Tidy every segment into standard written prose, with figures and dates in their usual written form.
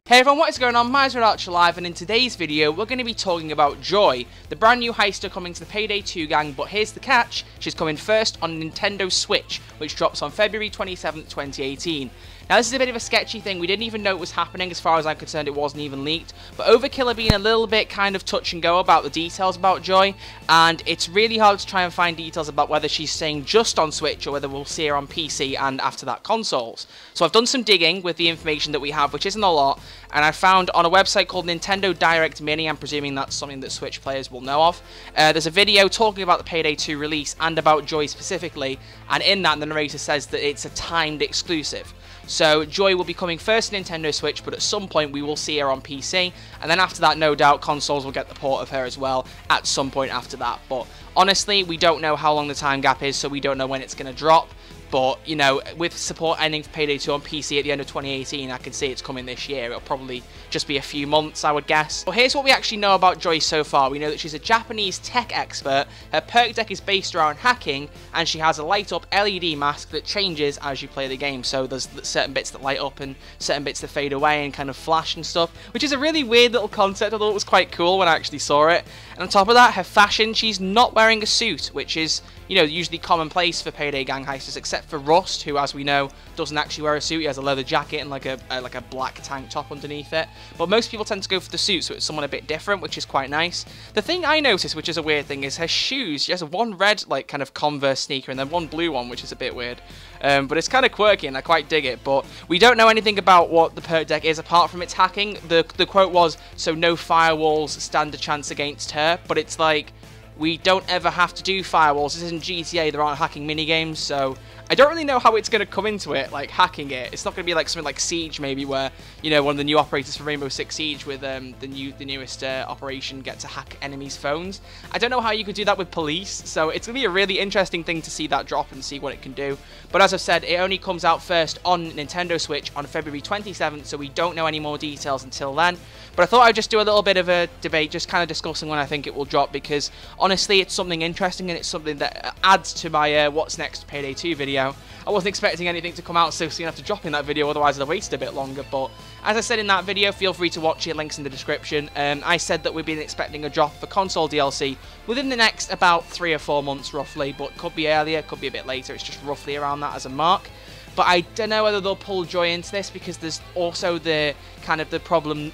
Hey everyone, what is going on? My's Archer Live, and in today's video we're going to be talking about Joy, the brand new heister coming to the Payday 2 gang, but here's the catch, she's coming first on Nintendo Switch, which drops on February 27th, 2018. Now this is a bit of a sketchy thing, we didn't even know it was happening. As far as I'm concerned it wasn't even leaked, but Overkill are being a little bit kind of touch and go about the details about Joy, and it's really hard to try and find details about whether she's staying just on Switch or whether we'll see her on PC and after that consoles. So I've done some digging with the information that we have, which isn't a lot, and I found on a website called Nintendo Direct Mini, I'm presuming that's something that Switch players will know of, there's a video talking about the Payday 2 release and about Joy specifically, and in that the narrator says that it's a timed exclusive. So Joy will be coming first to Nintendo Switch, but at some point we will see her on PC, and then after that no doubt consoles will get the port of her as well at some point after that. But honestly we don't know how long the time gap is, so we don't know when it's going to drop. But, you know, with support ending for Payday 2 on PC at the end of 2018, I can see it's coming this year. It'll probably just be a few months, I would guess. But here's what we actually know about Joy so far. We know that she's a Japanese tech expert, her perk deck is based around hacking, and she has a light-up LED mask that changes as you play the game. So there's certain bits that light up and certain bits that fade away and kind of flash and stuff, which is a really weird little concept. I thought it was quite cool when I actually saw it. And on top of that, her fashion, she's not wearing a suit, which is, you know, usually commonplace for Payday gang heisters, except for Rust, who, as we know, doesn't actually wear a suit. He has a leather jacket and like a black tank top underneath it. But most people tend to go for the suit, so it's someone a bit different, which is quite nice. The thing I noticed, which is a weird thing, is her shoes. She has one red, like, kind of Converse sneaker and then one blue one, which is a bit weird. But it's kind of quirky and I quite dig it. But we don't know anything about what the perk deck is apart from its hacking. The quote was, so no firewalls stand a chance against her. But it's like, we don't ever have to do firewalls. This isn't GTA, there aren't hacking minigames, so I don't really know how it's going to come into it, like hacking it. It's not going to be like something like Siege maybe, where, you know, one of the new operators for Rainbow Six Siege with the newest operation get to hack enemies' phones. I don't know how you could do that with police, so it's going to be a really interesting thing to see that drop and see what it can do. But as I've said, it only comes out first on Nintendo Switch on February 27th, so we don't know any more details until then. But I thought I'd just do a little bit of a debate, just kind of discussing when I think it will drop, because honestly it's something interesting and it's something that adds to my What's Next Payday 2 video. I wasn't expecting anything to come out so soon after dropping that video, otherwise I'd have waited a bit longer. But as I said in that video, feel free to watch it, links in the description. I said that we've been expecting a drop for console DLC within the next about 3 or 4 months roughly, but could be earlier, could be a bit later. It's just roughly around that as a mark. But I don't know whether they'll pull Joy into this, because there's also the kind of the problem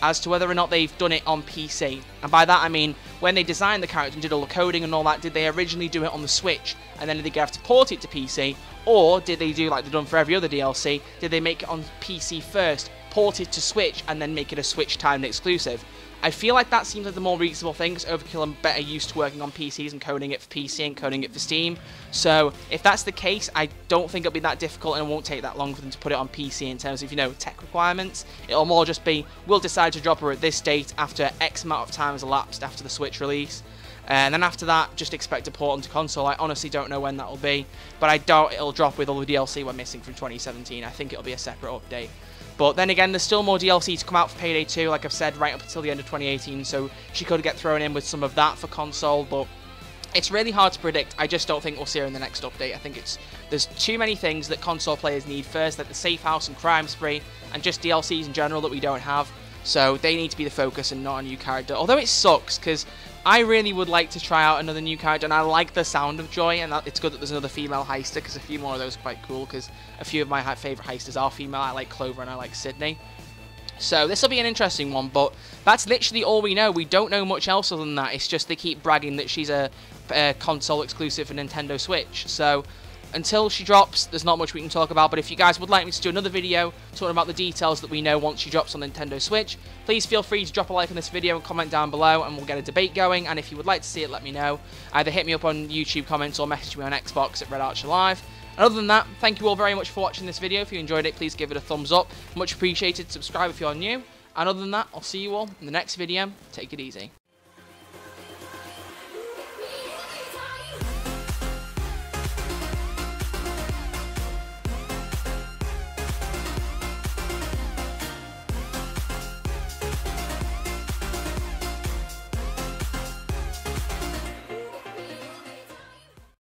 as to whether or not they've done it on PC. And by that I mean, when they designed the character and did all the coding and all that, did they originally do it on the Switch and then did they have to port it to PC, or did they do like they've done for every other DLC, did they make it on PC first, port it to Switch, and then make it a Switch timed exclusive? I feel like that seems like the more reasonable thing, because Overkill are better used to working on PCs and coding it for PC and coding it for Steam. So if that's the case, I don't think it'll be that difficult and it won't take that long for them to put it on PC in terms of, you know, tech requirements. It'll more just be, we'll decide to drop her at this date after X amount of time has elapsed after the Switch release. And then after that, just expect a port onto console. I honestly don't know when that will be, but I doubt it'll drop with all the DLC we're missing from 2017. I think it'll be a separate update. But then again, there's still more DLC to come out for Payday 2, like I've said, right up until the end of 2018, so she could get thrown in with some of that for console, but it's really hard to predict. I just don't think we'll see her in the next update. I think there's too many things that console players need first, like the Safe House and Crime Spree, and just DLCs in general that we don't have. So they need to be the focus and not a new character. Although it sucks, because I really would like to try out another new character, and I like the sound of Joy, and it's good that there's another female heister, because a few more of those are quite cool, because a few of my favourite heisters are female. I like Clover and I like Sydney. So this will be an interesting one, but that's literally all we know. We don't know much else other than that. It's just they keep bragging that she's a console exclusive for Nintendo Switch. So until she drops, there's not much we can talk about, but if you guys would like me to do another video talking about the details that we know once she drops on Nintendo Switch, please feel free to drop a like on this video and comment down below, and we'll get a debate going. And if you would like to see it, let me know. Either hit me up on YouTube comments or message me on Xbox at RedArcherLive. And other than that, thank you all very much for watching this video. If you enjoyed it, please give it a thumbs up. Much appreciated. Subscribe if you're new. And other than that, I'll see you all in the next video. Take it easy.